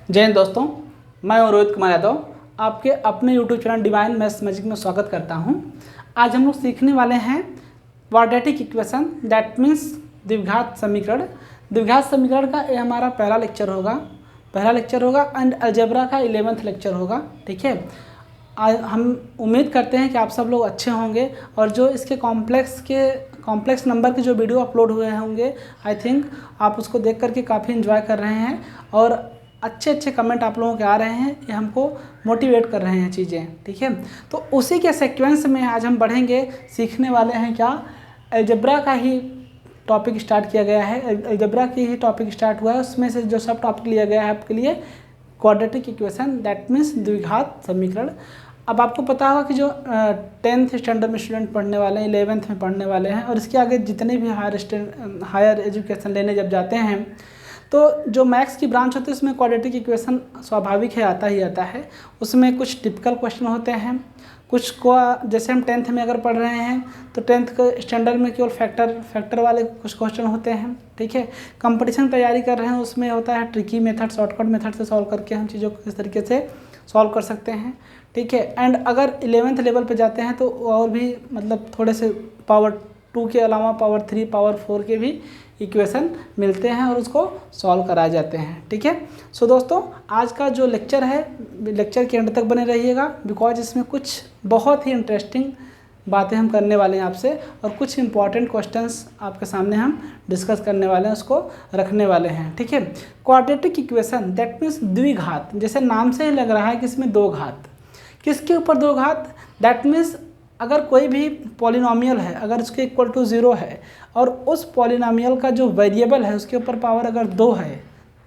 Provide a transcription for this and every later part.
जय हिंद दोस्तों, मैं हूं रोहित कुमार यादव। आपके अपने YouTube channel divine maths magic में स्वागत करता हूं। आज हम लोग सीखने वाले हैं क्वाड्रेटिक इक्वेशन, दैट मीन्स द्विघात समीकरण। द्विघात समीकरण का ये हमारा पहला लेक्चर होगा एंड अलजेब्रा का 11वां लेक्चर होगा। ठीक है, हम उम्मीद करते हैं कि आप सब लोग अच्छे होंगे और जो इसके कॉम्प्लेक्स नंबर के जो वीडियो अपलोड हुए होंगे, आई थिंक आप उसको देख करके काफ़ी इन्जॉय कर रहे हैं और अच्छे कमेंट आप लोगों के आ रहे हैं। ये हमको मोटिवेट कर रहे हैं चीज़ें। ठीक है, तो उसी के सीक्वेंस में आज हम बढ़ेंगे, सीखने वाले हैं क्या, अलजेब्रा का ही टॉपिक स्टार्ट किया गया है। अलजेब्रा की ही टॉपिक स्टार्ट हुआ है, उसमें से जो सब टॉपिक लिया गया है आपके लिए क्वाड्रेटिक इक्वेशन, दैट मीन्स द्विघात समीकरण। अब आपको पता होगा कि जो 10th स्टैंडर्ड में स्टूडेंट पढ़ने वाले हैं, 11th में पढ़ने वाले हैं और इसके आगे जितने भी हायर एजुकेशन लेने जब जाते हैं तो जो मैथ्स की ब्रांच होती है उसमें क्वाड्रेटिक इक्वेशन स्वाभाविक है, आता ही आता है। उसमें कुछ टिपिकल क्वेश्चन होते हैं, कुछ को जैसे हम 10th में अगर पढ़ रहे हैं तो 10th के स्टैंडर्ड में केवल फैक्टर वाले कुछ क्वेश्चन होते हैं। ठीक है, कंपटीशन तैयारी कर रहे हैं उसमें होता है ट्रिकी मेथड, शॉर्टकट मेथड से सॉल्व करके हम चीज़ों को किस तरीके से सॉल्व कर सकते हैं। ठीक है, एंड अगर 11th लेवल पे जाते हैं तो और भी मतलब थोड़े से पावर 2 के अलावा पावर 3 पावर 4 के भी इक्वेशन मिलते हैं और उसको सॉल्व कराए जाते हैं। ठीक है, सो दोस्तों आज का जो लेक्चर है, लेक्चर के एंड तक बने रहिएगा बिकॉज इसमें कुछ बहुत ही इंटरेस्टिंग बातें हम करने वाले हैं आपसे और कुछ इंपॉर्टेंट क्वेश्चंस आपके सामने हम डिस्कस करने वाले हैं, उसको रखने वाले हैं। ठीक है, क्वाड्रेटिक इक्वेशन दैट मीन्स द्विघात, जैसे नाम से ही लग रहा है कि इसमें दो घात। किसके ऊपर दो घात? दैट मीन्स अगर कोई भी पॉलिनोमियल है, अगर उसके इक्वल टू 0 है और उस पॉलिनोमियल का जो वेरिएबल है उसके ऊपर पावर अगर 2 है,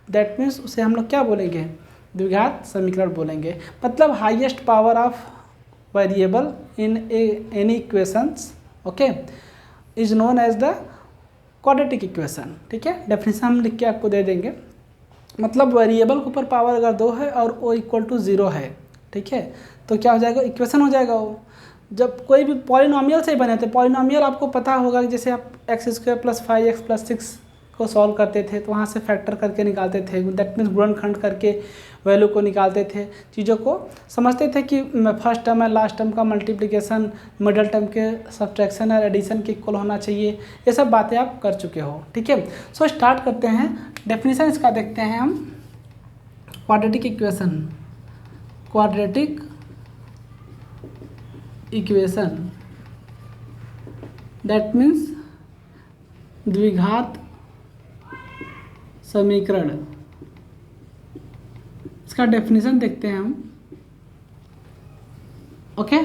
दैट मीन्स उसे हम लोग क्या बोलेंगे? द्विघात समीकरण बोलेंगे। मतलब highest power of variable in any equations, okay, is known as the quadratic equation. ठीक है, डेफिनेशन हम लिख के आपको दे देंगे। मतलब वेरिएबल के ऊपर पावर अगर 2 है और वो इक्वल टू 0 है, ठीक है, तो क्या हो जाएगा? इक्वेशन हो जाएगा वो। जब कोई भी पॉलिनोमियल से ही बने थे, पॉलिनोमियल आपको पता होगा कि जैसे आप x² + 5x + 6 को सॉल्व करते थे तो वहाँ से फैक्टर करके निकालते थे, दैट मीन्स गुणनखंड करके वैल्यू को निकालते थे। चीज़ों को समझते थे कि फर्स्ट टर्म है लास्ट टर्म का मल्टीप्लिकेशन मिडल टर्म के सब्ट्रैक्शन और एडिशन के इक्वल होना चाहिए। ये सब बातें आप कर चुके हो। ठीक है, सो स्टार्ट करते हैं। डेफिनेशन इसका देखते हैं हम। क्वाड्रेटिक इक्वेशन दैट मीन्स द्विघात समीकरण। इसका डेफिनेशन देखते हैं हम। ओके,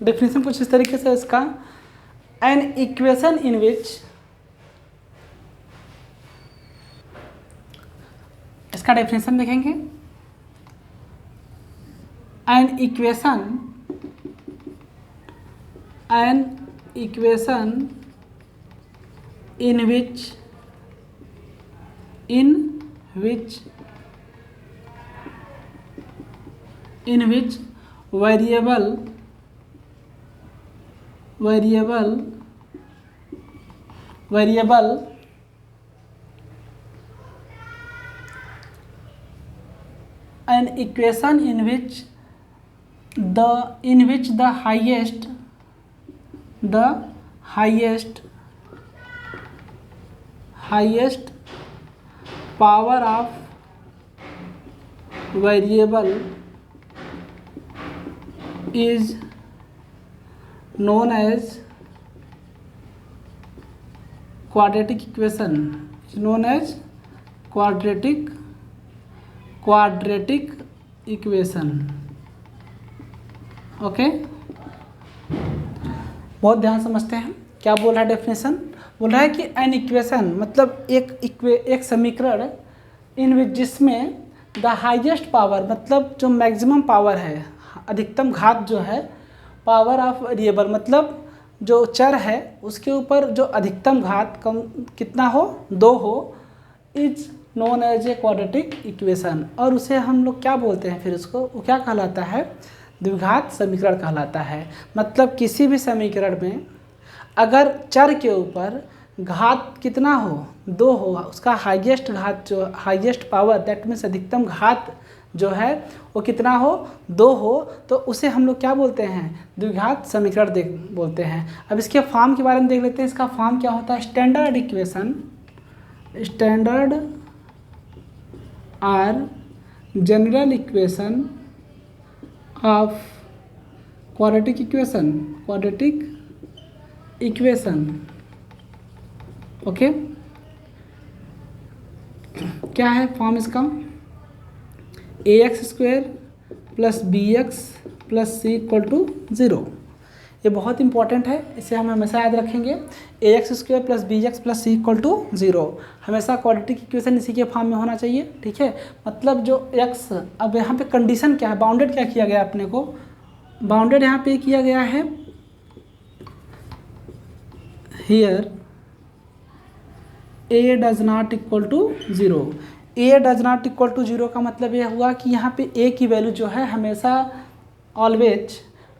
डेफिनेशन कुछ इस तरीके से इसका, एन इक्वेशन इन विच, इसका डेफिनेशन देखेंगे। An equation in which variable an equation in which the highest power of variable is known as quadratic equation, quadratic equation। Okay, बहुत ध्यान समझते हैं क्या बोल रहा है डेफिनेशन। बोल रहा है कि एन इक्वेशन मतलब एक समीकरण इन विच जिसमें द हाईएस्ट पावर मतलब जो मैक्सिमम पावर है, अधिकतम घात जो है, पावर ऑफ वेरिएबल मतलब जो चर है उसके ऊपर जो अधिकतम घात कम कितना हो, 2 हो, is known as a quadratic equation. और उसे हम लोग क्या बोलते हैं फिर उसको, वो क्या कहलाता है? द्विघात समीकरण कहलाता है। मतलब किसी भी समीकरण में अगर चर के ऊपर घात कितना हो, 2 हो, उसका हाईएस्ट घात जो हाईएस्ट पावर दैट मीन्स अधिकतम घात जो है वो कितना हो, 2 हो, तो उसे हम लोग क्या बोलते हैं, द्विघात समीकरण बोलते हैं। अब इसके फॉर्म के बारे में देख लेते हैं। इसका फॉर्म क्या होता है, standard equation, standard or general equation of quadratic equation, okay. क्या है फॉर्म इसका, ax² + bx + c = 0। ये बहुत इंपॉर्टेंट है, इसे हम हमेशा याद रखेंगे। ax² + bx + c = 0 हमेशा क्वाड्रेटिक इक्वेशन इसी के फॉर्म में होना चाहिए, ठीक है। मतलब जो x, अब यहाँ पे कंडीशन क्या है, बाउंडेड क्या किया गया अपने को, बाउंडेड यहाँ पे किया गया है here a does not equal to 0। a does not equal to 0 का मतलब ये हुआ कि यहाँ पे a की वैल्यू जो है हमेशा ऑलवेज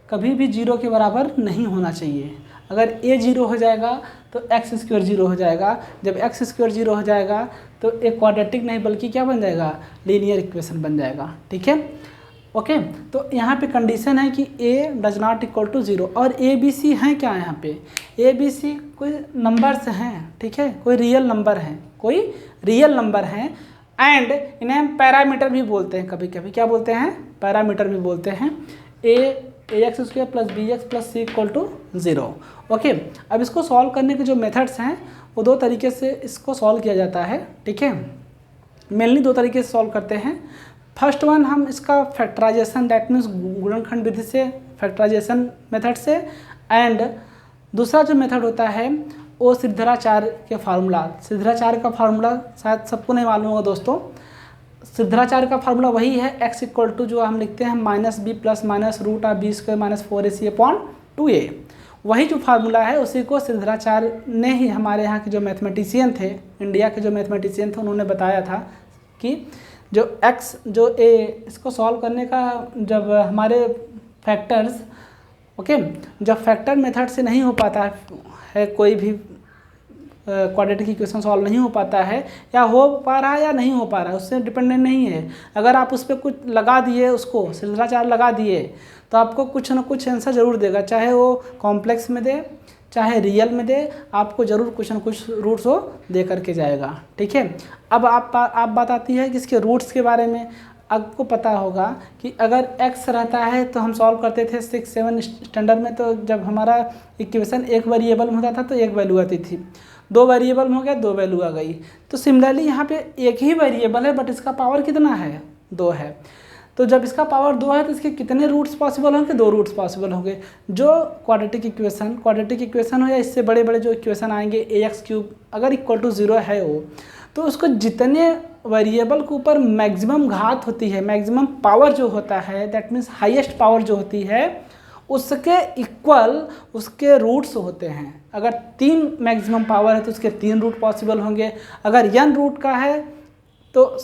कभी भी 0 के बराबर नहीं होना चाहिए। अगर a 0 हो जाएगा तो x² 0 हो जाएगा। जब x² 0 हो जाएगा तो एक क्वाड्रेटिक नहीं बल्कि क्या बन जाएगा, लीनियर इक्वेशन बन जाएगा, ठीक है, ओके। तो यहाँ पे कंडीशन है कि a does not equal to 0 और a b c हैं क्या, यहाँ पे a b c कोई नंबर्स हैं, ठीक है, कोई रियल नंबर हैं एंड इन्हें हम पैरामीटर भी बोलते हैं, कभी कभी क्या बोलते हैं, पैरामीटर भी बोलते हैं। ax² + bx + c = 0, okay. अब इसको सॉल्व करने के जो मेथड्स हैं वो 2 तरीके से इसको सॉल्व किया जाता है, ठीक है। मेनली 2 तरीके से सॉल्व करते हैं। फर्स्ट वन, हम इसका फैक्टराइजेशन दैट मीन्स गुणनखंड विधि से, फैक्टराइजेशन मेथड से, एंड दूसरा जो मेथड होता है वो सिद्धराचार्य के फार्मूला। सिद्धराचार्य का फार्मूला शायद सबको नहीं मालूम होगा दोस्तों। सिद्धराचार्य का फार्मूला वही है x = जो हम लिखते हैं -b + -√b² - 4ac/2a। वही जो फार्मूला है उसी को सिद्धराचार्य ने ही, हमारे यहाँ के जो मैथमेटिशियन थे, इंडिया के जो मैथमेटिशियन थे, उन्होंने बताया था कि जो x जो a, इसको सॉल्व करने का जब हमारे फैक्टर्स, ओके, जब फैक्टर मेथड से नहीं हो पाता है कोई भी क्वाड्रेटिक इक्वेशन सॉल्व नहीं हो पाता है, या हो पा रहा है या नहीं हो पा रहा है, उससे डिपेंडेंट नहीं है। अगर आप उस पर कुछ लगा दिए, उसको सिद्धराचार्य लगा दिए, तो आपको कुछ ना कुछ आंसर जरूर देगा, चाहे वो कॉम्प्लेक्स में दे चाहे रियल में दे, आपको ज़रूर कुछ ना कुछ रूट्स वो दे करके जाएगा, ठीक है। अब आप बात आती है कि इसके रूट्स के बारे में। आपको पता होगा कि अगर x रहता है तो हम सॉल्व करते थे 6-7 स्टैंडर्ड में, तो जब हमारा इक्वेशन एक वेरिएबल में होता था तो एक वैल्यू आती थी, 2 वेरिएबल में हो गया 2 वैल्यू आ गई। तो सिमिलरली यहाँ पे एक ही वेरिएबल है बट इसका पावर कितना है, 2 है। तो जब इसका पावर 2 है तो इसके कितने रूट्स पॉसिबल होंगे, 2 रूट्स पॉसिबल होंगे। जो क्वाड्रेटिक इक्वेशन हो या इससे बड़े बड़े जो इक्वेशन आएंगे ax³ अगर = 0 है वो, तो उसको जितने वेरिएबल के ऊपर मैक्सिमम घात होती है, मैक्सिमम पावर जो होता है, दैट मीन्स हाईएस्ट पावर जो होती है, उसके इक्वल उसके रूट्स होते हैं। अगर 3 मैक्सिमम पावर है तो उसके 3 रूट पॉसिबल होंगे। अगर n रूट का है तो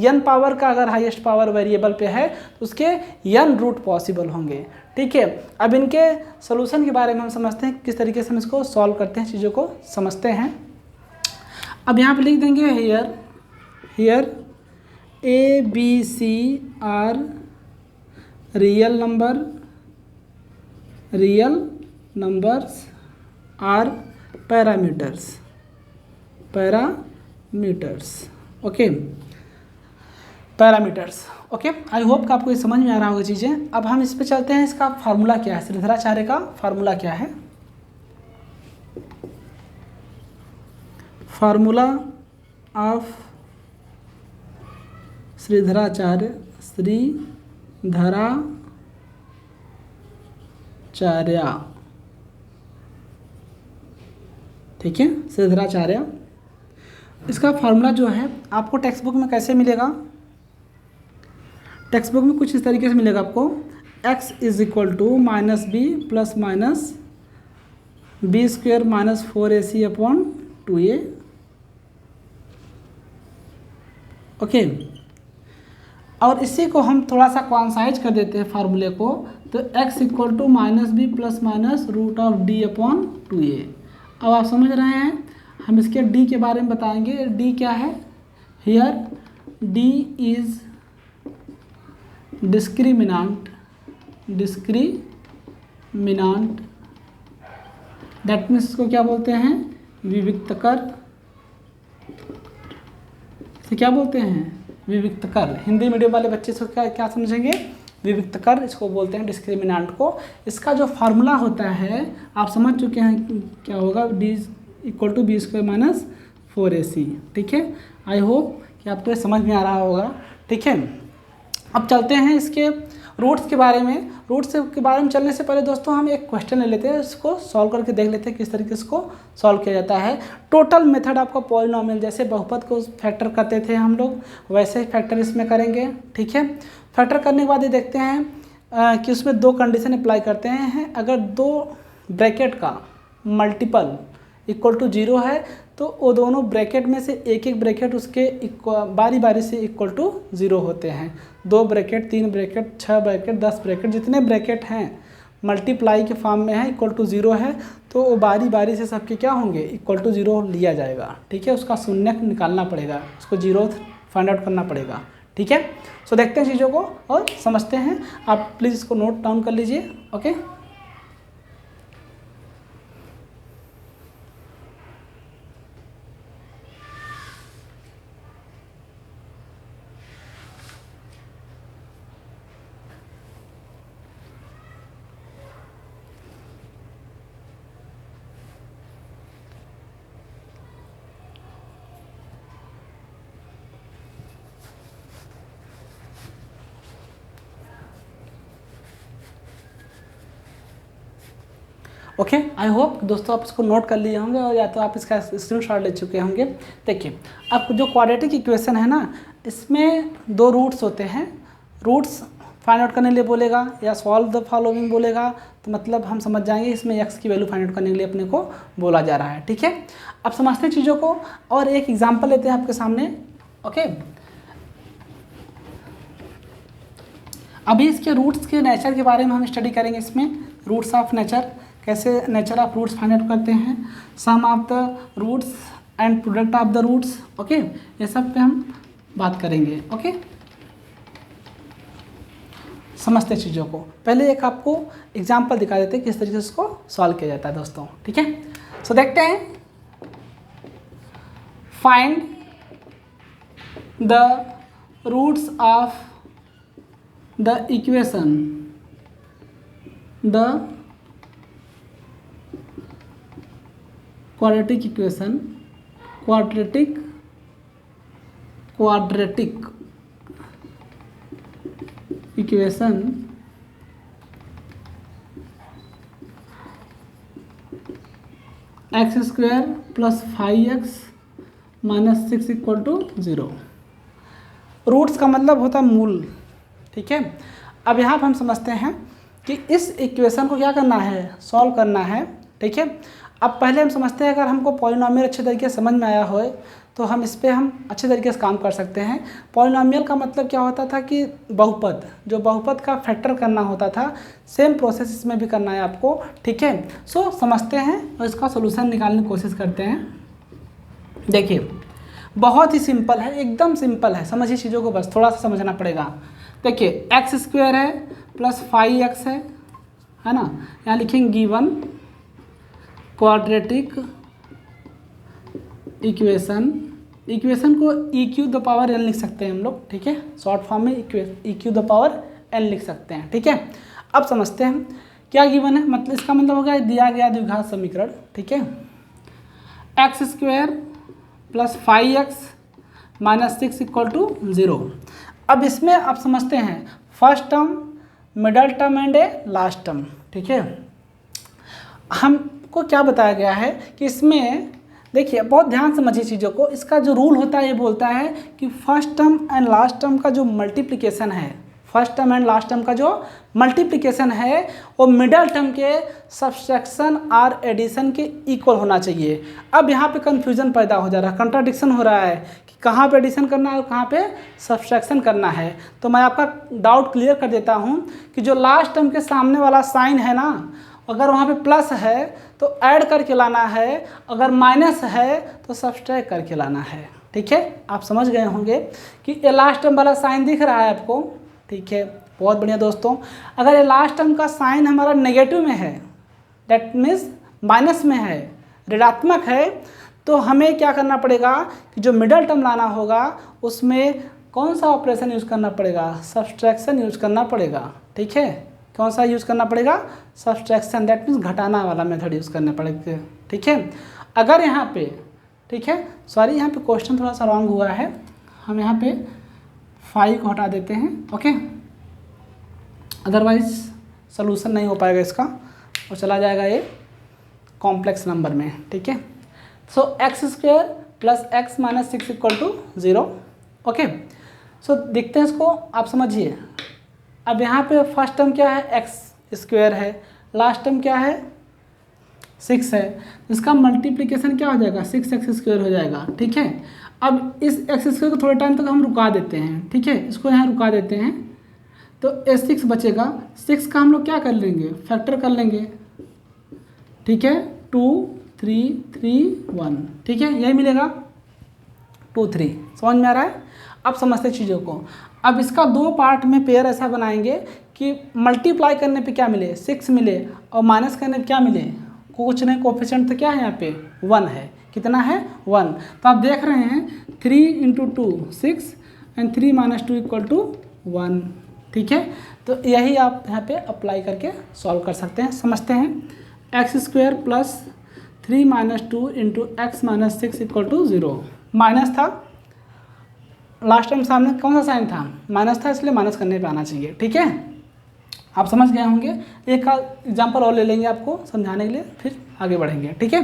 n पावर का अगर हाईएस्ट पावर वेरिएबल पे है तो उसके n रूट पॉसिबल होंगे, ठीक है। अब इनके सोल्यूशन के बारे में हम समझते हैं, किस तरीके से हम इसको सॉल्व करते हैं, चीज़ों को समझते हैं। अब यहाँ पे लिख देंगे here a b c are real numbers or parameters, okay, parameters, okay. I hope कि आपको ये समझ में आ रहा होगा चीज़ें। अब हम इस पे चलते हैं, इसका फार्मूला क्या है, सिद्धराचार्य का फार्मूला क्या है। फार्मूला ऑफ सिद्धराचार्य, ठीक है, सिद्धराचार्य। इसका फार्मूला जो है आपको टेक्स्ट बुक में कैसे मिलेगा, टेक्स्ट बुक में कुछ इस तरीके से मिलेगा आपको, x = -b + -b² - 4ac/2a, okay. और इसी को हम थोड़ा सा क्वांसाइज कर देते हैं फार्मूले को, तो x = -b + -√d/2a। अब आप समझ रहे हैं, हम इसके डी के बारे में बताएंगे। डी क्या है? Here D is discriminant, that means इसको क्या बोलते हैं? विविक्तकर। इसे क्या बोलते हैं? विविक्तकर। हिंदी मीडियम वाले बच्चे इसको क्या क्या समझेंगे? विविक्तकर इसको बोलते हैं, डिस्क्रिमिनांट को। इसका जो फार्मूला होता है आप समझ चुके हैं क्या होगा? D equal to B square minus 4ac। ठीक है, आई होप कि आपको ये समझ में आ रहा होगा। ठीक है, अब चलते हैं इसके रूट्स के बारे में। रूट्स के बारे में चलने से पहले दोस्तों हम एक क्वेश्चन ले लेते हैं, इसको सॉल्व करके देख लेते हैं किस तरीके से इसको सॉल्व किया जाता है। टोटल मेथड आपको पॉलिनोमियल, जैसे बहुपद को फैक्टर करते थे हम लोग, वैसे ही फैक्टर इसमें करेंगे। ठीक है, फैक्टर करने के बाद ये देखते हैं कि उसमें दो कंडीशन अप्लाई करते हैं। अगर दो ब्रैकेट का मल्टीपल इक्वल टू 0 है तो वो दोनों ब्रैकेट में से एक एक ब्रैकेट उसके बारी बारी से इक्वल टू 0 होते हैं। 2 ब्रैकेट, 3 ब्रैकेट, 6 ब्रैकेट, 10 ब्रैकेट, जितने ब्रैकेट हैं मल्टीप्लाई के फॉर्म में है, इक्वल टू 0 है, तो वो बारी बारी से सबके क्या होंगे? इक्वल टू 0 लिया जाएगा। ठीक है, उसका शून्य निकालना पड़ेगा, उसको 0 फाइंड आउट करना पड़ेगा। ठीक है, सो देखते हैं चीज़ों को और समझते हैं। आप प्लीज़ इसको नोट डाउन कर लीजिए। ओके, ओके, आई होप दोस्तों आप इसको नोट कर लिए होंगे और या तो आप इसका स्क्रीनशॉट ले चुके होंगे। देखिए, अब जो क्वाड्रेटिक इक्वेशन है ना, इसमें 2 रूट्स होते हैं। रूट्स फाइंड आउट करने के लिए बोलेगा या सॉल्व द फॉलोइंग बोलेगा, तो मतलब हम समझ जाएंगे इसमें x की वैल्यू फाइंड आउट करने के लिए अपने को बोला जा रहा है। ठीक है, अब समझते हैं चीज़ों को और एक एग्जाम्पल लेते हैं आपके सामने। ओके, अभी इसके रूट्स के नेचर के बारे में हम स्टडी करेंगे। इसमें रूट्स ऑफ नेचर, कैसे nature of roots find out करते हैं, sum of the roots and product of the roots. Okay, ये सब पे हम बात करेंगे। ओके, समझते चीज़ों को। पहले एक आपको एग्जांपल दिखा देते हैं किस तरीके से इसको सॉल्व किया जाता है दोस्तों। ठीक है, सो देखते हैं। Find the roots of the equation, the quadratic equation, quadratic equation x square plus 5x minus 6 equal to 0। Roots का मतलब होता है मूल। ठीक है, अब यहाँ पर हम समझते हैं कि इस इक्वेशन को क्या करना है? सॉल्व करना है। ठीक है, अब पहले हम समझते हैं अगर हमको पॉलिनोमियल अच्छे तरीके से समझ में आया हो तो हम इस पर हम अच्छे तरीके से काम कर सकते हैं। पॉलिनोमियल का मतलब क्या होता था कि बहुपद, जो बहुपद का फैक्टर करना होता था, सेम प्रोसेस इसमें भी करना है आपको। ठीक है, सो समझते हैं और इसका सोल्यूशन निकालने की कोशिश करते हैं। देखिए, बहुत ही सिंपल है, एकदम सिंपल है। समझिए चीज़ों को, बस थोड़ा सा समझना पड़ेगा। देखिए, एक्स स्क्वायर है प्लस 5x है ना, यहाँ लिखेंगे गिवन क्वाड्रेटिक इक्वेशन को EQ द पावर n लिख सकते हैं हम लोग। ठीक है, शॉर्ट फॉर्म में EQ द पावर n लिख सकते हैं। ठीक है, अब समझते हैं क्या गिवन है। मतलब इसका मतलब होगा दिया गया द्विघात समीकरण। ठीक है, x square plus 5x minus 6 equal to 0। अब इसमें आप समझते हैं first term, middle term and a last term. ठीक है, हमको क्या बताया गया है कि इसमें देखिए, बहुत ध्यान से समझिए चीज़ों को। इसका जो रूल होता है ये बोलता है कि first term and last term का जो मल्टीप्लिकेशन है, first term and last term का जो मल्टीप्लिकेशन है वो मिडल टर्म के सब्सट्रैक्शन और एडिशन के इक्वल होना चाहिए। अब यहाँ पे कंफ्यूजन पैदा हो जा रहा है, कंट्राडिक्शन हो रहा है कि कहाँ पे एडिशन करना है और कहाँ पे सब्सट्रैक्शन करना है। तो मैं आपका डाउट क्लियर कर देता हूँ कि जो लास्ट टर्म के सामने वाला साइन है ना, अगर वहाँ पे प्लस है तो ऐड करके लाना है, अगर माइनस है तो सब्सट्रैक्ट करके लाना है। ठीक है, आप समझ गए होंगे कि ये लास्ट टर्म वाला साइन दिख रहा है आपको। ठीक है, बहुत बढ़िया दोस्तों। अगर ये लास्ट टर्म का साइन हमारा नेगेटिव में है, दैट मीन्स माइनस में है, ऋणात्मक है, तो हमें क्या करना पड़ेगा कि जो मिडल टर्म लाना होगा उसमें कौन सा ऑपरेशन यूज़ करना पड़ेगा, सब्सट्रैक्शन यूज़ करना पड़ेगा। ठीक है, कौन सा यूज़ करना पड़ेगा, सब्सट्रैक्शन, दैट मीन्स घटाना वाला मेथड यूज़ करना पड़ेगा। ठीक है, अगर यहाँ पे, ठीक है, सॉरी यहाँ पे क्वेश्चन थोड़ा सा रॉन्ग हुआ है, हम यहाँ पे 5 को हटा देते हैं। ओके, अदरवाइज सोल्यूशन नहीं हो पाएगा इसका और चला जाएगा ये कॉम्प्लेक्स नंबर में। ठीक है, so x² plus x minus 6 equal to 0। Okay, so देखते हैं इसको, आप समझिए। अब यहाँ पे फर्स्ट टर्म क्या है, x² है, लास्ट टर्म क्या है, 6 है, इसका मल्टीप्लिकेशन क्या हो जाएगा, 6x² हो जाएगा। ठीक है, अब इस x² को थोड़े टाइम तक हम रुका देते हैं। ठीक है, इसको यहाँ रुका देते हैं, तो a6 बचेगा। 6 का हम लोग क्या कर लेंगे, फैक्टर कर लेंगे। ठीक है, 2 3 3 1, ठीक है, यही मिलेगा 2 3। समझ में आ रहा है? अब समझते चीज़ों को। अब इसका 2 पार्ट में पेयर ऐसा बनाएंगे कि मल्टीप्लाई करने पे क्या मिले, 6 मिले, और माइनस करने पे क्या मिले, कुछ नहीं, कोफिशिएंट तो क्या है यहाँ पे 1 है। कितना है, 1। तो आप देख रहे हैं 3 × 2 6 एंड 3 - 2 इक्वल टू 1। ठीक है, तो यही आप यहाँ पे अप्लाई करके सॉल्व कर सकते हैं। समझते हैं, x² plus 3 - 2 into x minus 6 equal to 0। Minus था, लास्ट टाइम सामने कौन सा साइन था, माइनस था, इसलिए माइनस करने पे आना चाहिए। ठीक है, आप समझ गए होंगे। एक का एग्जाम्पल और ले लेंगे आपको समझाने के लिए, फिर आगे बढ़ेंगे। ठीक है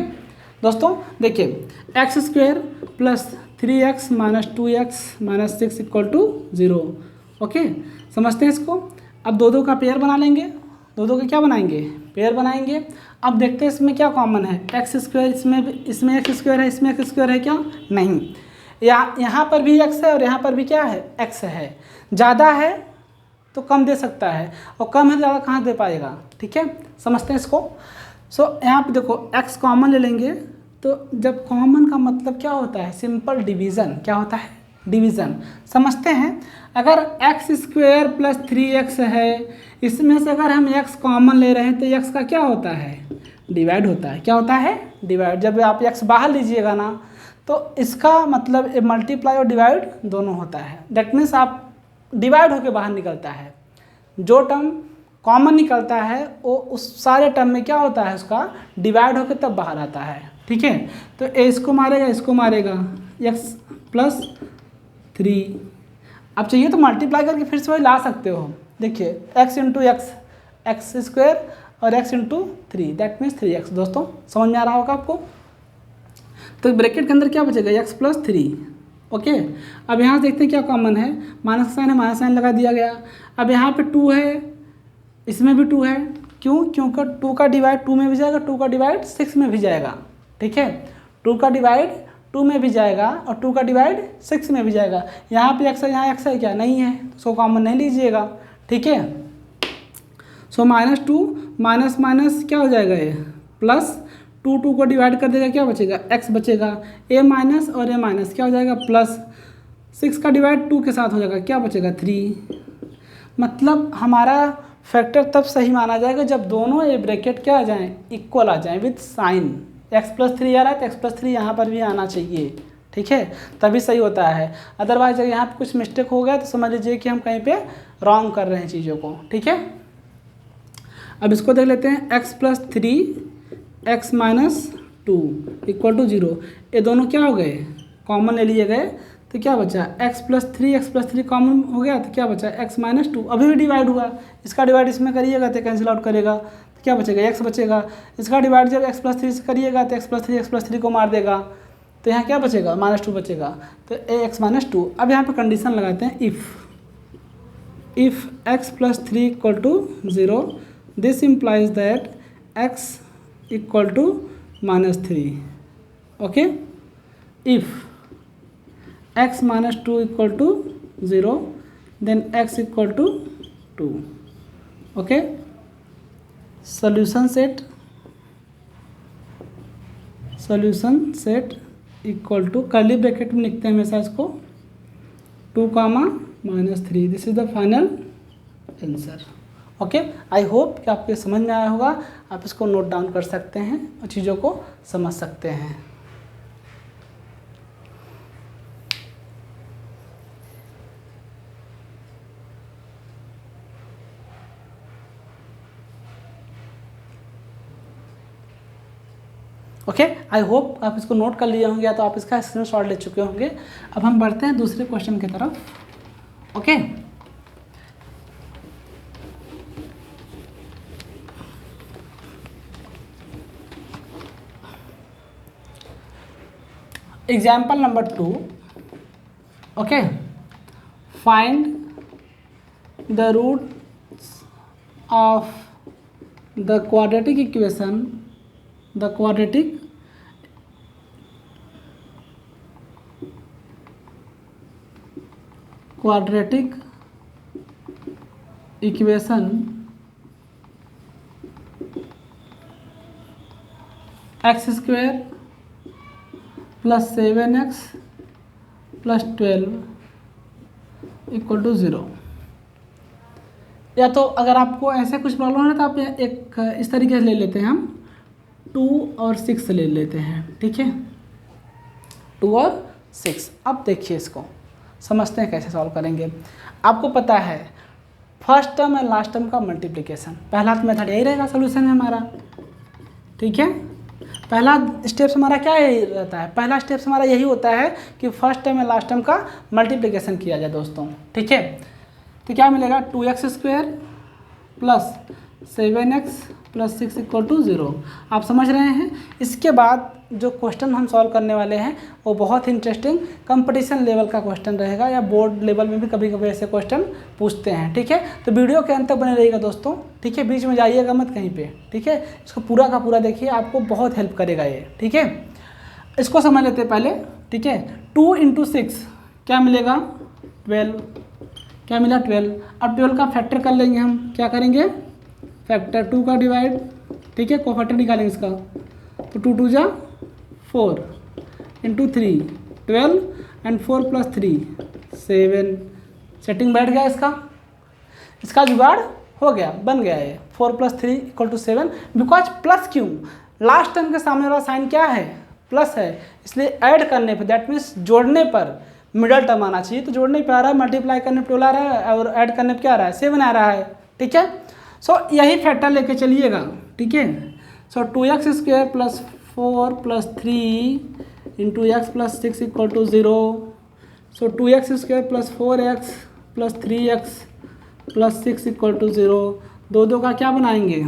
दोस्तों, देखिए x² plus 3x minus 2x minus 6 equal to 0। Okay, समझते हैं इसको। अब दो का पेयर बना लेंगे, दो का क्या बनाएंगे, पेयर बनाएंगे। अब देखते हैं इसमें क्या कॉमन है, x², इसमें x² है, इसमें x² है क्या, नहीं, यहाँ पर भी x है और यहाँ पर भी क्या है, x है। ज़्यादा है तो कम दे सकता है, और कम है ज़्यादा कहाँ दे पाएगा। ठीक है, समझते हैं इसको। सो यहाँ पे देखो x कॉमन ले लेंगे, तो जब कॉमन का मतलब क्या होता है, सिंपल डिवीज़न। क्या होता है, डिवीज़न। समझते हैं, अगर x² प्लस 3x है, इसमें से अगर हम x कॉमन ले रहे हैं तो x का क्या होता है, डिवाइड होता है। क्या होता है, डिवाइड। जब आप x बाहर लीजिएगा ना, तो इसका मतलब मल्टीप्लाई और डिवाइड दोनों होता है। दैट मीन्स आप डिवाइड होके बाहर निकलता है। जो टर्म कॉमन निकलता है वो उस सारे टर्म में क्या होता है, उसका डिवाइड होके तब बाहर आता है। ठीक है, तो इसको मारेगा, इसको मारेगा, x प्लस 3। अब चाहिए तो मल्टीप्लाई करके फिर से वही ला सकते हो। देखिए x × x² और x × 3, दैट मीन्स 3x। दोस्तों समझ में आ रहा होगा आपको। तो ब्रैकेट के अंदर क्या बचेगा, x प्लस 3। ओके, अब यहाँ से देखते हैं क्या कॉमन है, माइनस साइन है, माइनस साइन लगा दिया गया। अब यहाँ पे 2 है, इसमें भी 2 है, क्यों, क्योंकि 2 का डिवाइड 2 में भी जाएगा, 2 का डिवाइड 6 में भी जाएगा। ठीक है, 2 का डिवाइड 2 में भी जाएगा और 2 का डिवाइड 6 में भी जाएगा। यहाँ पे x है, यहाँ x है क्या, नहीं है, सो कॉमन नहीं लीजिएगा। ठीक है, सो -2 माइनस माइनस क्या हो जाएगा, ये प्लस 2 को डिवाइड कर देगा, क्या बचेगा, x बचेगा। a माइनस और a माइनस क्या हो जाएगा, प्लस 6 का डिवाइड 2 के साथ हो जाएगा, क्या बचेगा, 3। मतलब हमारा फैक्टर तब सही माना जाएगा जब दोनों ये ब्रैकेट क्या आ जाएँ, इक्वल आ जाएँ विथ साइन। x प्लस 3 आ रहा है तो x प्लस 3 यहाँ पर भी आना चाहिए। ठीक है, तभी सही होता है। अदरवाइज अगर यहाँ पे कुछ मिस्टेक हो गया तो समझ लीजिए कि हम कहीं पे रॉन्ग कर रहे हैं चीज़ों को। ठीक है, अब इसको देख लेते हैं, x plus 3 x minus 2 equal to 0। ये दोनों क्या हो गए, कॉमन ले लिए गए, तो क्या बचा, x प्लस 3 कॉमन हो गया, तो क्या बचा, x माइनस 2। अभी भी डिवाइड हुआ, इसका डिवाइड इसमें करिएगा तो कैंसिल आउट करेगा, तो क्या बचेगा, x बचेगा। इसका डिवाइड जब x प्लस 3 से करिएगा तो x प्लस 3 को मार देगा, तो यहाँ क्या बचेगा, -2 बचेगा, तो x माइनस 2। अब यहाँ पे कंडीशन लगाते हैं, if x plus 3 equal to 0, this implies that x equal to -3। Okay, if x minus 2 equal to 0, then x equal to 2। Okay, solution set equal to curly bracket में लिखते हैं हमेशा इसको 2, -3। This is the final answer. Okay, I hope कि आपको समझ में आया होगा। आप इसको नोट डाउन कर सकते हैं और चीज़ों को समझ सकते हैं। ओके, आई होप आप इसको नोट कर लिए होंगे या तो आप इसका स्क्रीनशॉट ले चुके होंगे। अब हम बढ़ते हैं दूसरे क्वेश्चन की तरफ। Okay, example number 2। Okay, find the roots of the quadratic equation, the quadratic equation x² + 7x + 12 = 0। या तो अगर आपको ऐसे कुछ प्रॉब्लम है तो आप एक इस तरीके से ले लेते हैं, हम 2 और 6 ले लेते हैं। ठीक है, 2 और 6। अब देखिए, इसको समझते हैं कैसे सॉल्व करेंगे। आपको पता है फर्स्ट टर्म और लास्ट टर्म का मल्टीप्लिकेशन, पहला मेथड यही रहेगा सॉल्यूशन में हमारा। ठीक है, पहला स्टेप्स हमारा क्या यही रहता है, पहला स्टेप्स हमारा यही होता है कि फर्स्ट टर्म और लास्ट टर्म का मल्टीप्लिकेशन किया जाए दोस्तों। ठीक है, तो क्या मिलेगा 2x² + 7x + 6 = 0। आप समझ रहे हैं। इसके बाद जो क्वेश्चन हम सॉल्व करने वाले हैं वो बहुत ही इंटरेस्टिंग कंपटीशन लेवल का क्वेश्चन रहेगा, या बोर्ड लेवल में भी कभी कभी ऐसे क्वेश्चन पूछते हैं। ठीक है, तो वीडियो के अंत तक बने रहिएगा दोस्तों। ठीक है, बीच में जाइएगा मत कहीं पे। ठीक है, इसको पूरा का पूरा देखिए, आपको बहुत हेल्प करेगा ये। ठीक है, इसको समझ लेते हैं पहले। ठीक है, 2 × 6 क्या मिलेगा 12। क्या मिला 12। अब 12 का फैक्टर कर लेंगे हम। क्या करेंगे, फैक्टर 2 का डिवाइड। ठीक है, कोफैक्टर निकालेंगे इसका, तो 2 × 2 = 4 × 3 12 एंड 4 + 3 7। सेटिंग बैठ गया इसका जुगाड़ हो गया, बन गया ये 4 + 3 = 7। बिकॉज प्लस क्यों, लास्ट टर्म के सामने वाला साइन क्या है, प्लस है, इसलिए ऐड करने पर, दैट मीन्स जोड़ने पर मिडल टर्म आना चाहिए। तो जोड़ने पर आ रहा है, मल्टीप्लाई करने पर 12 आ रहा है, और ऐड करने पर क्या आ रहा है 7 आ रहा है। ठीक है, सो यही फैक्टर लेके चलिएगा। ठीक है, सो 2x² + 4 + 3 × x + 6 = 0। सो 2x² + 4x + 3x + 6 = 0। दो का क्या बनाएंगे,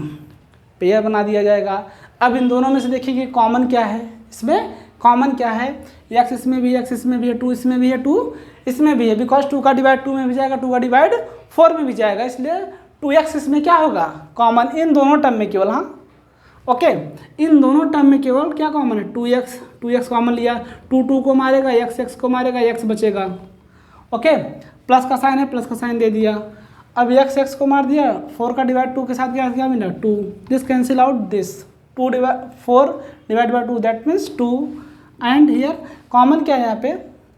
पेयर बना दिया जाएगा। अब इन दोनों में से देखिए कि कॉमन क्या है, इसमें कॉमन क्या है, x इसमें भी है, x इसमें भी है, 2 इसमें भी है, 2 इसमें भी है। बिकॉज 2 का डिवाइड 2 में भी जाएगा, 2 का डिवाइड 4 में भी जाएगा, इसलिए 2x इसमें क्या होगा कॉमन, इन दोनों टर्म में केवल। हाँ, ओके, इन दोनों टर्म में केवल क्या कॉमन है 2x कॉमन लिया, 2 को मारेगा, x को मारेगा, x बचेगा। ओके, प्लस का साइन है, प्लस का साइन दे दिया। अब x को मार दिया, 4 का डिवाइड 2 के साथ क्या मिला 2। This cancel out this, 4 divide by 2 that means 2। And here common क्या है,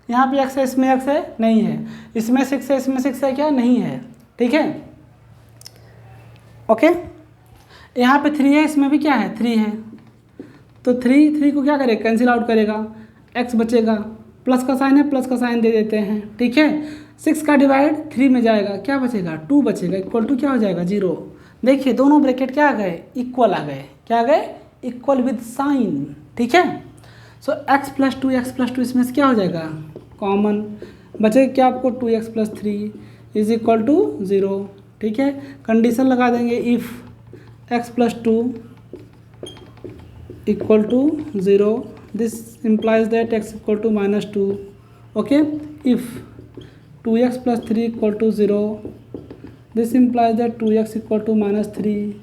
यहाँ पे x है, इसमें x है, नहीं है। इसमें 6 है, इसमें 6 है, क्या नहीं है। ठीक है, ओके, यहाँ पे 3 है, इसमें भी क्या है 3 है, तो 3 को क्या करेगा कैंसिल आउट करेगा, x बचेगा, प्लस का साइन है, प्लस का साइन दे देते हैं। ठीक है, 6 का डिवाइड 3 में जाएगा, क्या बचेगा 2 बचेगा, इक्वल टू क्या हो जाएगा 0। देखिए दोनों ब्रैकेट क्या आ गए, इक्वल आ गए, क्या आ गए इक्वल विद साइन। ठीक है, सो x + 2 इसमें से क्या हो जाएगा कॉमन, बचेगा क्या आपको 2x + 3 = 0। ठीक है, कंडीशन लगा देंगे, if x + 2 = 0 this implies that x = -2। Okay, if 2x + 3 = 0 this implies that 2x = -3,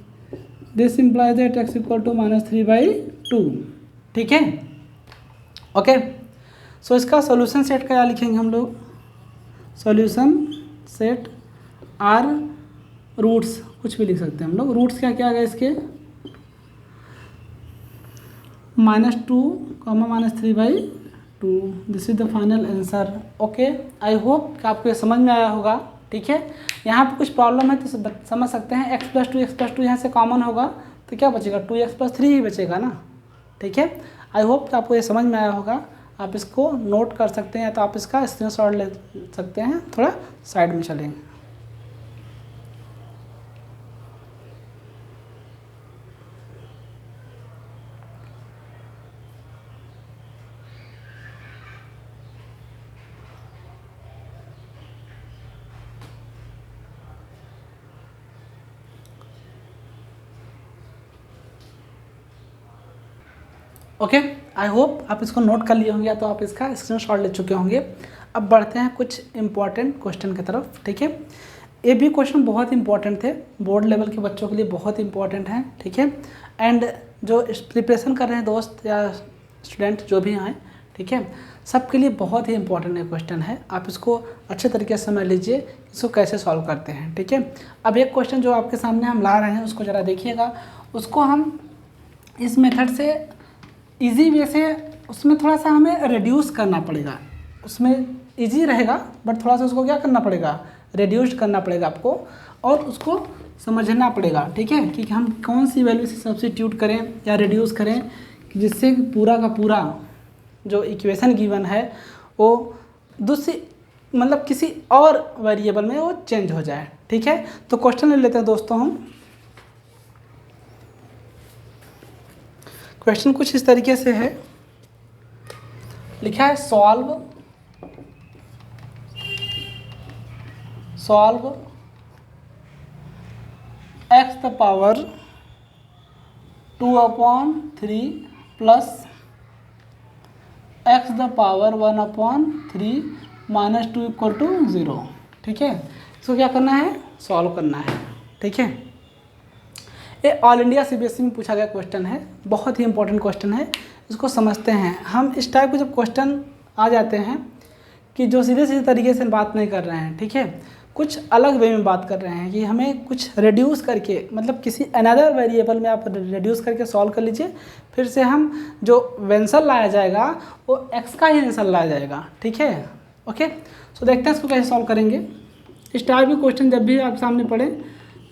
this implies that x = -3/2। ठीक है, ओके, सो इसका सॉल्यूशन सेट क्या लिखेंगे हम लोग, सॉल्यूशन सेट R रूट्स कुछ भी लिख सकते हैं हम लोग। रूट्स क्या क्या आ गए इसके, -2, -3/2। This is the final answer. Okay, I hope कि आपको ये समझ में आया होगा। ठीक है, यहाँ पे कुछ प्रॉब्लम है तो समझ सकते हैं। x+2 यहाँ से कॉमन होगा तो क्या बचेगा, 2x+3 ही बचेगा ना। ठीक है, आई होप कि आपको ये समझ में आया होगा। आप इसको नोट कर सकते हैं, तो आप इसका स्क्रीनशॉट ले सकते हैं। थोड़ा साइड में चलेंगे। ओके, आई होप आप इसको नोट कर लिए होंगे या तो आप इसका स्क्रीनशॉट ले चुके होंगे। अब बढ़ते हैं कुछ इंपॉर्टेंट क्वेश्चन की तरफ। ठीक है, ये भी क्वेश्चन बहुत इंपॉर्टेंट थे, बोर्ड लेवल के बच्चों के लिए बहुत इंपॉर्टेंट हैं। ठीक है, एंड जो प्रिपरेशन कर रहे हैं दोस्त या स्टूडेंट जो भी आए, ठीक है, सबके लिए बहुत ही इंपॉर्टेंट ये क्वेश्चन है। आप इसको अच्छे तरीके से समझ लीजिए, इसको कैसे सॉल्व करते हैं। ठीक है, अब एक क्वेश्चन जो आपके सामने हम ला रहे हैं उसको ज़रा देखिएगा। उसको हम इस मेथड से इजी वे से, उसमें थोड़ा सा हमें रिड्यूस करना पड़ेगा। उसमें इजी रहेगा बट थोड़ा सा उसको क्या करना पड़ेगा, रिड्यूस करना पड़ेगा आपको, और उसको समझना पड़ेगा। ठीक है, कि हम कौन सी वैल्यू से सब्स्टिट्यूट करें या रिड्यूस करें जिससे पूरा का पूरा जो इक्वेशन गिवन है वो दूसरी मतलब किसी और वेरिएबल में वो चेंज हो जाए। ठीक है, तो क्वेश्चन ले लेते हैं दोस्तों हम। क्वेश्चन कुछ इस तरीके से है, लिखा है सॉल्व x⁻² प्लस x⁻1/3 -2 = 0। ठीक है, इसको क्या करना है, सॉल्व करना है। ठीक है, ये ऑल इंडिया सीबीएसई में पूछा गया क्वेश्चन है, बहुत ही इंपॉर्टेंट क्वेश्चन है। इसको समझते हैं हम। इस टाइप के जब क्वेश्चन आ जाते हैं कि जो सीधे सीधे तरीके से बात नहीं कर रहे हैं, ठीक है, कुछ अलग वे में बात कर रहे हैं कि हमें कुछ रिड्यूस करके, मतलब किसी अनदर वेरिएबल में आप रिड्यूस करके सॉल्व कर लीजिए, फिर से हम जो आंसर लाया जाएगा वो x का ही आंसर लाया जाएगा। ठीक है, ओके, सो देखते हैं इसको कैसे सॉल्व करेंगे। इस टाइप के क्वेश्चन जब भी आप सामने पढ़े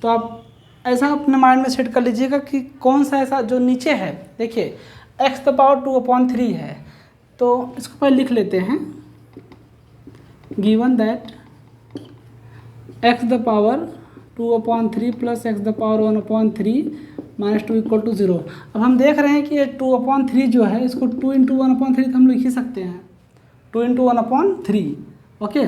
तो आप ऐसा अपने माइंड में सेट कर लीजिएगा कि कौन सा ऐसा जो नीचे है, देखिए x⁻2/3 है, तो इसको पहले लिख लेते हैं। Given that x⁻2/3 plus x⁻1/3 -2 = 0। अब हम देख रहे हैं कि ये 2/3 जो है, इसको 2 × 1/3 हम लिख ही सकते हैं, 2 × 1/3। ओके,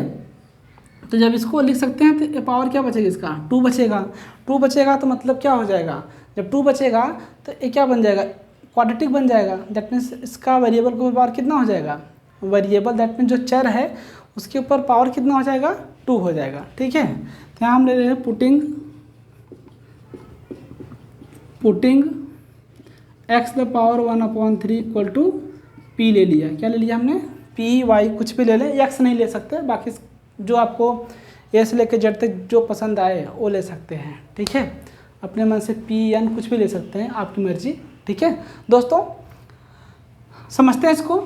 तो जब इसको लिख सकते हैं तो ये पावर क्या बचेगा, इसका 2 बचेगा। 2 बचेगा तो मतलब क्या हो जाएगा, जब 2 बचेगा तो ये क्या बन जाएगा, क्वाड्रेटिक बन जाएगा। दैट मीन्स इसका वेरिएबल के ऊपर पावर कितना हो जाएगा, वेरिएबल दैट मीन्स जो चर है उसके ऊपर पावर कितना हो जाएगा, 2 हो जाएगा। ठीक है, तो यहाँ हम ले रहे हैं पुटिंग x⁻1/3 = p ले लिया। क्या ले लिया हमने, p y कुछ भी ले लें, x नहीं ले सकते, बाकी जो आपको ए से लेकर जेड तक जो पसंद आए वो ले सकते हैं। ठीक है, अपने मन से p n कुछ भी ले सकते हैं, आपकी मर्जी। ठीक है दोस्तों, समझते हैं इसको।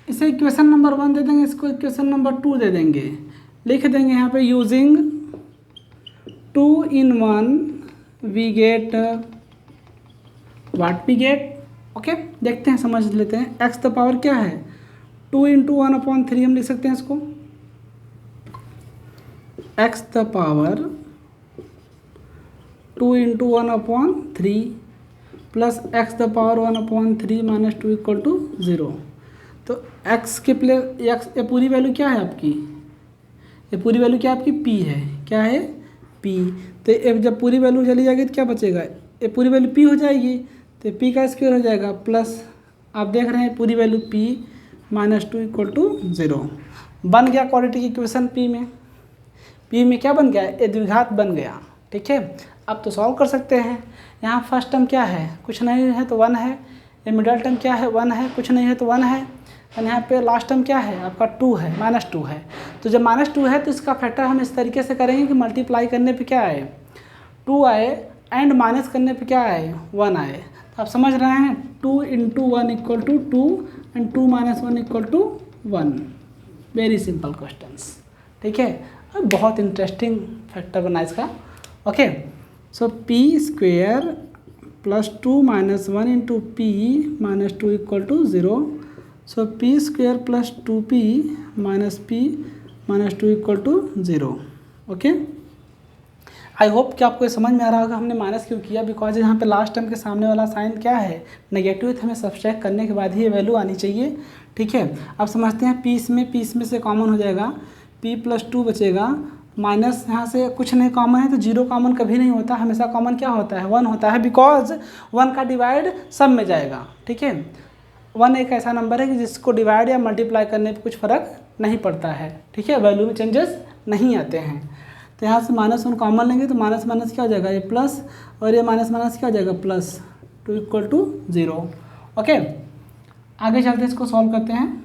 इसे इक्वेशन नंबर 1 दे देंगे, इसको इक्वेशन नंबर 2 दे देंगे, लिख देंगे यहाँ पे using 2 in 1 we get what we get. Okay, देखते हैं, समझ लेते हैं। x द पावर क्या है, 2 × 1/3 हम लिख सकते हैं इसको, x the power 2 × 1/3 plus x the power 1/3 -2 = 0। तो x के प्लेस x, ये पूरी वैल्यू क्या है आपकी, ये पूरी वैल्यू क्या आपकी p है, क्या है p। तो ये जब पूरी वैल्यू चली जाएगी तो क्या बचेगा, ये पूरी वैल्यू p हो जाएगी, तो p का स्क्वायर हो जाएगा, प्लस आप देख रहे हैं पूरी वैल्यू p -2 = 0। बन गया क्वाड्रेटिक इक्वेशन p में। p में क्या बन गया, ये द्विघात बन गया। ठीक है, अब तो सॉल्व कर सकते हैं। यहाँ फर्स्ट टर्म क्या है, कुछ नहीं है तो 1 है। ये मिडल टर्म क्या है, 1 है, कुछ नहीं है तो 1 है। और यहाँ पे लास्ट टर्म क्या है आपका, 2 है, -2 है। तो जब -2 है तो इसका फैक्टर हम इस तरीके से करेंगे कि मल्टीप्लाई करने पे क्या आए, 2 आए एंड माइनस करने पे क्या आए 1 आए। तो आप समझ रहे हैं 2 × 1 = 2 एंड 2 - 1 = 1। वेरी सिंपल क्वेश्चंस, ठीक है। अब बहुत इंटरेस्टिंग फैक्टर बना इसका। Okay, so p² + 2 - 1 × p - 2 = 0। So p² + 2p - p - 2 = 0। Okay, I hope कि आपको ये समझ में आ रहा होगा हमने माइनस क्यों किया, बिकॉज यहाँ पे लास्ट टर्म के सामने वाला साइन क्या है नेगेटिव, तो हमें सब्सट्रैक्ट करने के बाद ही ये वैल्यू आनी चाहिए, ठीक है। अब समझते हैं p इसमें से कॉमन हो जाएगा, p + 2 बचेगा, माइनस यहाँ से कुछ नहीं कॉमन है तो 0 कॉमन कभी नहीं होता, हमेशा कॉमन क्या होता है 1 होता है, बिकॉज 1 का डिवाइड सब में जाएगा, ठीक है। 1 एक ऐसा नंबर है कि जिसको डिवाइड या मल्टीप्लाई करने पर कुछ फ़र्क नहीं पड़ता है, ठीक है, वैल्यू में चेंजेस नहीं आते हैं। तो यहाँ से -1 कॉमन लेंगे तो माइनस माइनस क्या हो जाएगा ये प्लस, और ये माइनस माइनस क्या हो जाएगा प्लस, 2 = 0। ओके, आगे चलते हैं, इसको सॉल्व करते हैं,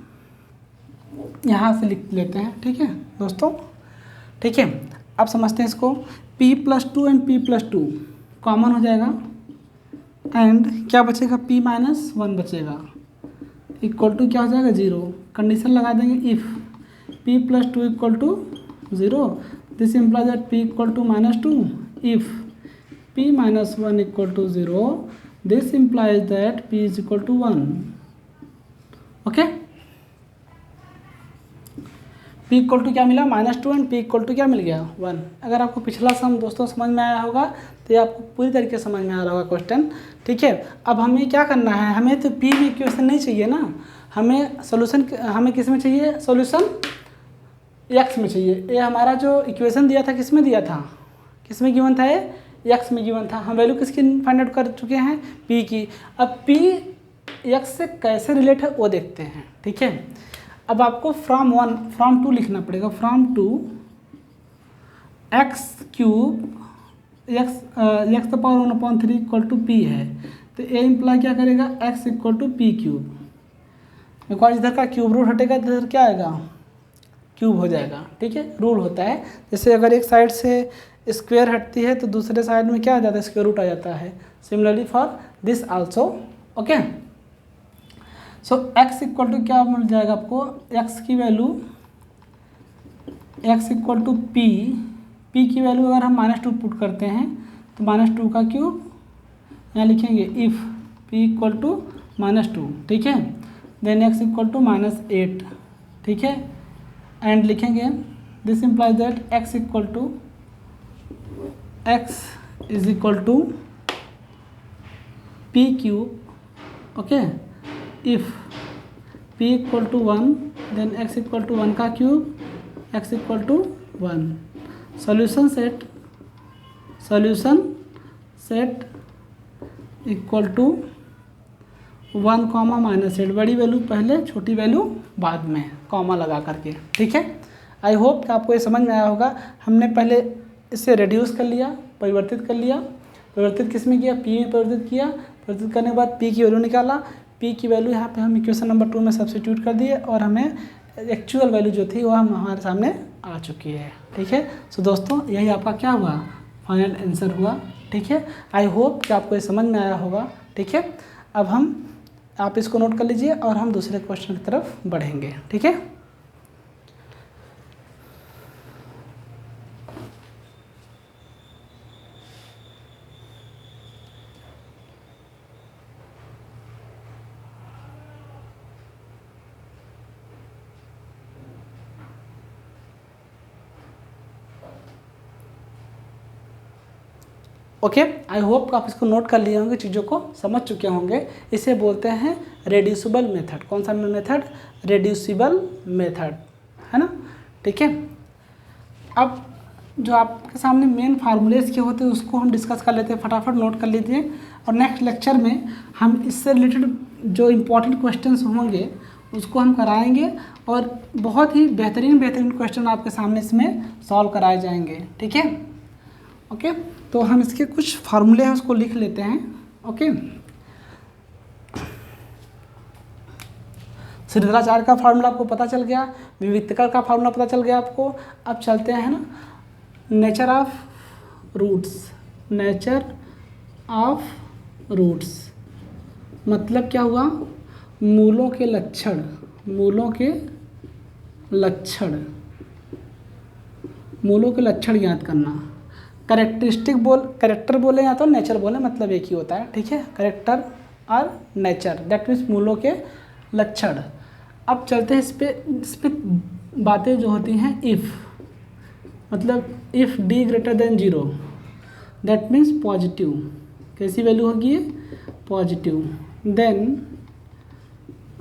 यहाँ से लिख लेते हैं, ठीक है दोस्तों, ठीक है। अब समझते हैं इसको, p + 2 एंड p + 2 कॉमन हो जाएगा एंड क्या बचेगा p - 1 बचेगा, इक्वल टू क्या हो जाएगा 0। कंडीशन लगा देंगे if p + 2 = 0, this implies that p = -2। if p - 1 = 0, this implies that p = 1। Okay, p = क्या मिला -2 एंड p = क्या मिल गया 1। अगर आपको पिछला सम दोस्तों समझ में आया होगा तो ये आपको पूरी तरीके से समझ में आ रहा होगा क्वेश्चन, ठीक है। अब हमें क्या करना है, हमें तो p में इक्वेशन नहीं चाहिए ना, हमें सोल्यूशन, हमें किस में चाहिए सोल्यूशन, x में चाहिए। ये हमारा जो इक्वेशन दिया था किस में दिया था, किस में गिवन था, ये x में गिवन था। हम वैल्यू किसकी फाइंड आउट कर चुके हैं p की। अब p x से कैसे रिलेट है वो देखते हैं, ठीक है। अब आपको फ्रॉम 2 लिखना पड़ेगा, फ्रॉम 2 x³ x⁴ p है, तो ये इम्प्लाई क्या करेगा x = p³, बिकॉज इधर का क्यूब रूट हटेगा तो इधर क्या आएगा क्यूब हो जाएगा, ठीक है। रूल होता है जैसे अगर एक साइड से स्क्वायर हटती है तो दूसरे साइड में क्या आ जाता है स्क्वायर रूट आ जाता है, similarly for this also. Okay, so x = क्या मिल जाएगा आपको, x की वैल्यू x = p की वैल्यू अगर हम -2 पुट करते हैं तो -2 का क्यूब, यहाँ लिखेंगे इफ़ p = -2, ठीक है, देन x = -8, ठीक है, एंड लिखेंगे this implies that x = p³, okay. If p = 1 then x = 1 का cube, x = 1। Solution set equal to 1, -8, बड़ी वैल्यू पहले छोटी वैल्यू बाद में, कॉमा लगा करके, ठीक है। आई होप कि आपको ये समझ में आया होगा। हमने पहले इससे रिड्यूस कर लिया, परिवर्तित कर लिया, परिवर्तित किस में किया p में परिवर्तित किया, परिवर्तित करने के बाद p की वैल्यू निकाला, p की वैल्यू यहाँ पे हम इक्वेशन नंबर 2 में सब्स्टिट्यूट कर दिए और हमें एक्चुअल वैल्यू जो थी वो हम हमारे सामने आ चुकी है, ठीक है। सो दोस्तों यही आपका क्या हुआ फाइनल आंसर हुआ, ठीक है। आई होप कि आपको ये समझ में आया होगा, ठीक है। अब आप इसको नोट कर लीजिए और हम दूसरे क्वेश्चन की तरफ बढ़ेंगे, ठीक है। ओके, आई होप आप इसको नोट कर लिए होंगे, चीज़ों को समझ चुके होंगे। इसे बोलते हैं रेड्यूसिबल मेथड। कौन सा मेथड, रेड्यूसिबल मेथड, है ना, ठीक है। अब जो आपके सामने मेन फार्मूलेज के होते हैं उसको हम डिस्कस कर लेते हैं, फटाफट नोट कर लीजिए, और नेक्स्ट लेक्चर में हम इससे रिलेटेड जो इम्पोर्टेंट क्वेश्चंस होंगे उसको हम कराएंगे और बहुत ही बेहतरीन क्वेश्चन आपके सामने इसमें सॉल्व कराए जाएंगे, ठीक है। ओके, तो हम इसके कुछ फार्मूले हैं उसको लिख लेते हैं। ओके, श्रीधराचार्य का फार्मूला आपको पता चल गया, विविक्तकर का फार्मूला पता चल गया आपको। अब चलते हैं ना nature of roots, nature of roots मतलब क्या हुआ, मूलों के लक्षण, मूलों के लक्षण, मूलों के लक्षण ज्ञात करना। करेक्टर बोले या तो नेचर बोले, मतलब एक ही होता है, ठीक है, करेक्टर और नेचर, दैट मीन्स मूलों के लक्षण। अब चलते हैं इस पे बातें जो होती हैं, इफ़ मतलब if D greater than 0 that means positive, कैसी वैल्यू होगी ये, positive, then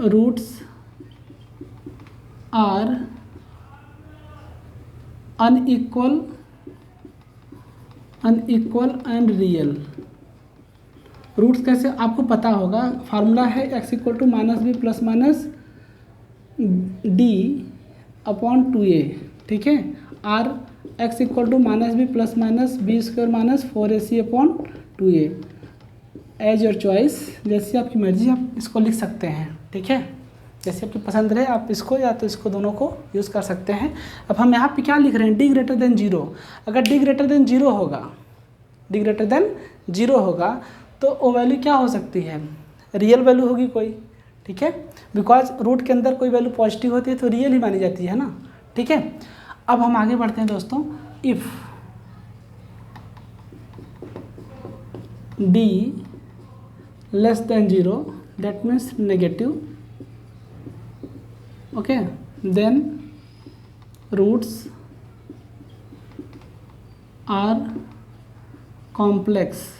roots are unequal and real. Roots कैसे आपको पता होगा, फार्मूला है x equal to -b plus minus d upon 2a, ठीक है, or x equal to -b plus minus b square minus 4ac upon 2a, as your choice, जैसी आपकी मर्जी आप इसको लिख सकते हैं, ठीक है, जैसे आपकी पसंद रहे आप इसको या तो इसको दोनों को यूज़ कर सकते हैं। अब हम यहाँ पे क्या लिख रहे हैं, डी ग्रेटर देन 0, अगर डी ग्रेटर देन 0 होगा, डी ग्रेटर देन 0 होगा तो वो वैल्यू क्या हो सकती है, रियल वैल्यू होगी कोई, ठीक है, बिकॉज रूट के अंदर कोई वैल्यू पॉजिटिव होती है तो रियल ही मानी जाती है ना, ठीक है। अब हम आगे बढ़ते हैं दोस्तों, if D less than 0 that means negative, okay, then roots are complex,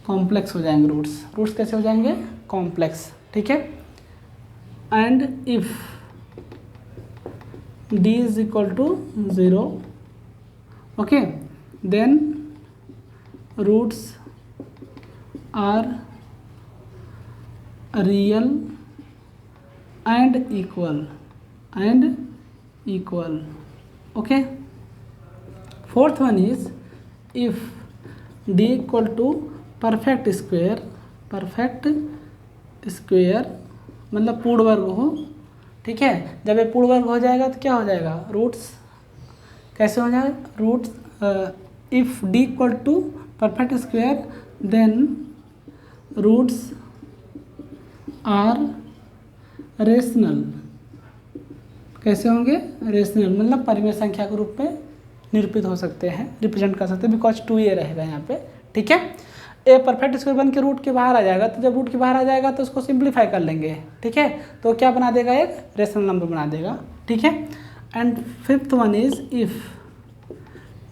complex हो जाएंगे रूट्स कैसे हो जाएंगे, कॉम्प्लेक्स, ठीक है, and if D is equal to 0, okay, then roots are real and equal, okay. Fourth one is if d equal to perfect square मतलब पूर्ण वर्ग हो, ठीक है, जब ये पूर्ण वर्ग हो जाएगा तो क्या हो जाएगा, रूट्स कैसे हो जाएगा, roots if d equal to perfect square then roots are rational, कैसे होंगे, रेशनल मतलब परिमेय संख्या के रूप में निरूपित हो सकते हैं, रिप्रेजेंट कर सकते हैं, बिकॉज 2a रहेगा यहाँ पे, ठीक है। ए परफेक्ट स्क्वायर बन के रूट के बाहर आ जाएगा, तो जब रूट के बाहर आ जाएगा तो उसको सिंप्लीफाई कर लेंगे, ठीक है, तो क्या बना देगा, एक रेशनल नंबर बना देगा, ठीक है। And fifth one is if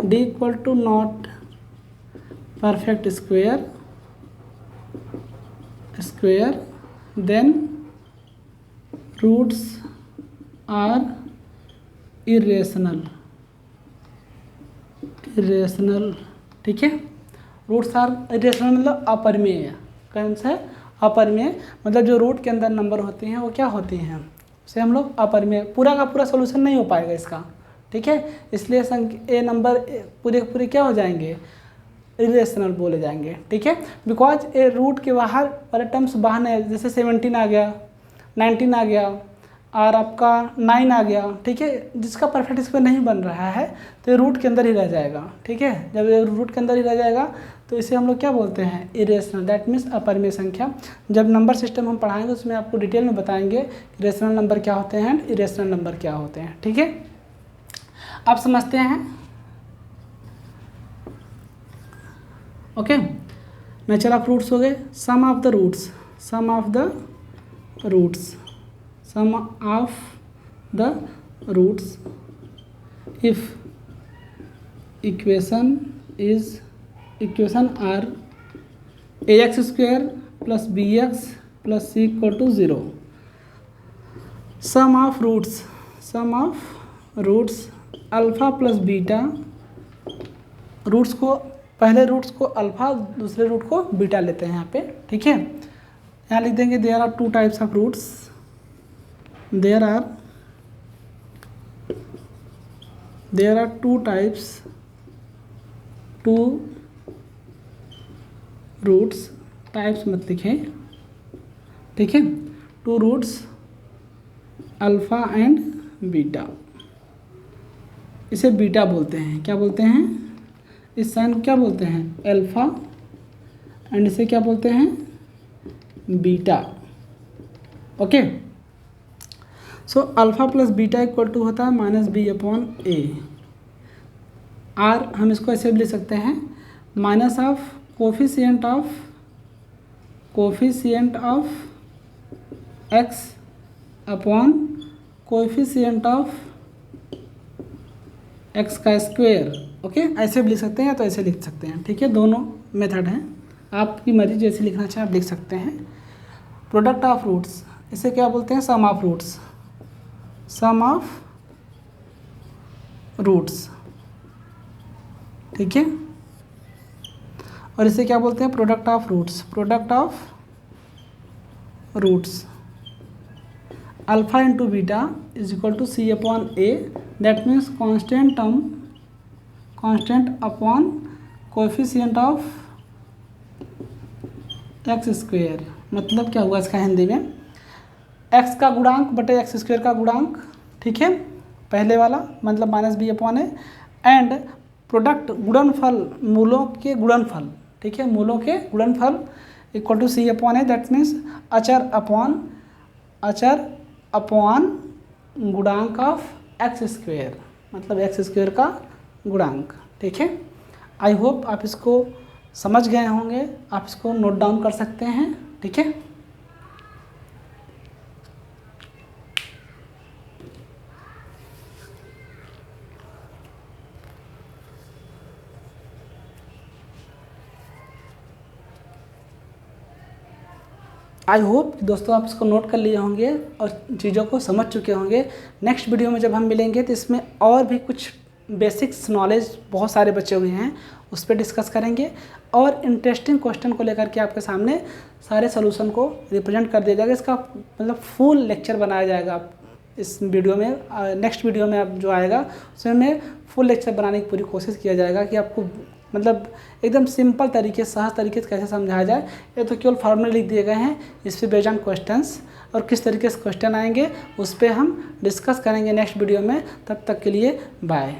D equal to not perfect square then roots are irrational, ठीक है, रूट्स आर इरेशनल मतलब अपरिमेय, कौन सा है, अपरिमेय, मतलब जो रूट के अंदर नंबर होते हैं वो क्या होती हैं, उसे हम लोग अपरिमेय, पूरा का पूरा सोल्यूशन नहीं हो पाएगा इसका, ठीक है, इसलिए ए नंबर पूरे के पूरे क्या हो जाएंगे, इरेशनल बोले जाएंगे, ठीक है, बिकॉज ए रूट के बाहर वाले टर्म्स बाहर है, जैसे 17 आ गया, 19 आ गया और आपका 9 आ गया, ठीक है, जिसका परफेक्ट स्क्वायर नहीं बन रहा है तो ये रूट के अंदर ही रह जाएगा, ठीक है, जब ये रूट के अंदर ही रह जाएगा तो इसे हम लोग क्या बोलते हैं, इरेशनल, दैट मीन्स अपरिमेय संख्या। जब नंबर सिस्टम हम पढ़ाएंगे उसमें आपको डिटेल में बताएंगे रेशनल नंबर क्या होते हैं एंड इरेशनल नंबर क्या होते हैं, ठीक है। आप समझते हैं, ओके, नेचर ऑफ रूट्स हो गए, sum of the roots if equation are ax square plus bx plus c equal to 0, sum of roots alpha plus beta, roots को पहले रूट्स को अल्फा दूसरे रूट को बीटा लेते हैं यहाँ पे, ठीक है, यहाँ लिख देंगे there are two types of roots, there are two types, two roots, types मत लिखें, ठीक है, two roots alpha and beta, इसे बीटा बोलते हैं, क्या बोलते हैं, इस साइन को क्या बोलते हैं, अल्फा, एंड इसे क्या बोलते हैं, beta. Okay, so alpha plus beta equal to होता है minus B upon A. Or हम इसको ऐसे भी लिख सकते हैं, minus of coefficient of x upon coefficient of x का स्क्वायर। ओके, ऐसे भी लिख सकते हैं या तो ऐसे लिख सकते हैं, ठीक है, दोनों मेथड हैं, आपकी मर्जी जैसे लिखना चाहे आप लिख सकते हैं। प्रोडक्ट ऑफ रूट्स, इसे क्या बोलते हैं, sum of roots, sum of roots, ठीक है, और इसे क्या बोलते हैं, product of roots, product of roots. Alpha into beta is equal to C upon A, that means constant term, constant upon coefficient of x square. मतलब क्या हुआ इसका हिंदी में, एक्स का गुणांक बटे एक्स स्क्वायर का गुणांक, ठीक है, पहले वाला मतलब minus B upon A, and product गुणनफल, मूलों के गुणनफल, ठीक है, मूलों के गुणनफल equal to C upon A, that means अचर अपॉन गुणांक ऑफ एक्स स्क्वायर, मतलब एक्स स्क्वायर का गुणांक, ठीक है। आई होप आप इसको समझ गए होंगे, आप इसको नोट डाउन कर सकते हैं, ठीक है। आई होप दोस्तों आप इसको नोट कर लिए होंगे और चीज़ों को समझ चुके होंगे। नेक्स्ट वीडियो में जब हम मिलेंगे तो इसमें और भी कुछ बेसिक्स नॉलेज बहुत सारे बचे हुए हैं, उस पर डिस्कस करेंगे और इंटरेस्टिंग क्वेश्चन को लेकर के आपके सामने सारे सोल्यूशन को रिप्रेजेंट कर दिया जाएगा। इसका मतलब फुल लेक्चर बनाया जाएगा इस वीडियो में। नेक्स्ट वीडियो में अब जो आएगा उसमें फुल लेक्चर बनाने की पूरी कोशिश किया जाएगा कि आपको मतलब एकदम सिंपल तरीके, सहज तरीके से कैसे समझाया जाए। ये तो केवल फार्मूले लिख दिए गए हैं, इस पर बेस्ड ऑन क्वेश्चंस और किस तरीके से क्वेश्चन आएंगे उस पर हम डिस्कस करेंगे नेक्स्ट वीडियो में। तब तक के लिए बाय।